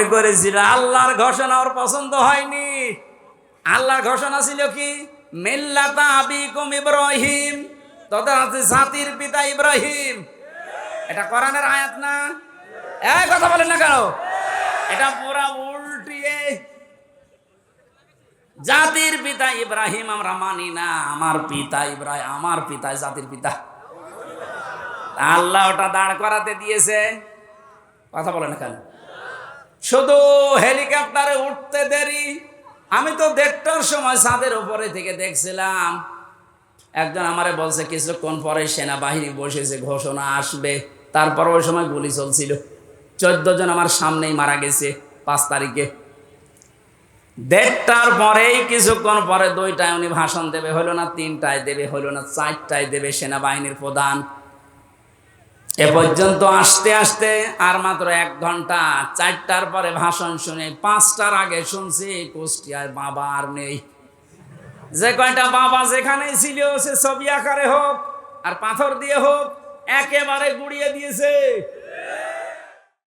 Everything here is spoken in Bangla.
মনে করেছিল আল্লাহর ঘোষণা ওর পছন্দ হয়নি। আল্লাহর ঘোষণা ছিল কি, মিল্লাতা আবিকুম ইব্রাহিম, তোদের আছে জাতির পিতা ইব্রাহিম। এটা কোরআনের আয়াত না? এই কথা বলেন না কেন? এটা পুরা উল্টিয়ে জাতির পিতা ইব্রাহিম আমরা মানি না, আমার পিতা ইব্রাহিম, আমার পিতা জাতির পিতা। আল্লাহ ওটা দাঁড় করাতে দিয়েছে। কথা বলে না কেন? শুধু হেলিকপ্টারে উঠতে দেরি। আমি তো 1:30টার সময় ছাদের উপরে থেকে দেখছিলাম, একজন আমারে বলছে কিছুক্ষণ পরে সেনাবাহিনী বসেছে, ঘোষণা আসবে। তারপর ওই সময় গুলি চলছিল। 14 জন আমার সামনেই মারা গেছে 5 তারিখে। 1:30টার পরেই কিছুক্ষণ পরে 2টায় উনি ভাষণ দেবে, হলো না 3টায় দেবে, হলো না 4টায় দেবে সেনাবাহিনীর প্রধান। এ পর্যন্ত আসতে আসতে আর মাত্র 1 ঘন্টা। 4টার পরে ভাষণ শুনে 5টার আগে শুনছি কুষ্টিয়ায় বাবা আর নেই। যে কয়টা বাবা যেখানে ছিল সে ছবি আকারে হোক আর পাথর দিয়ে হোক একেবারে গুড়িয়ে দিয়েছে।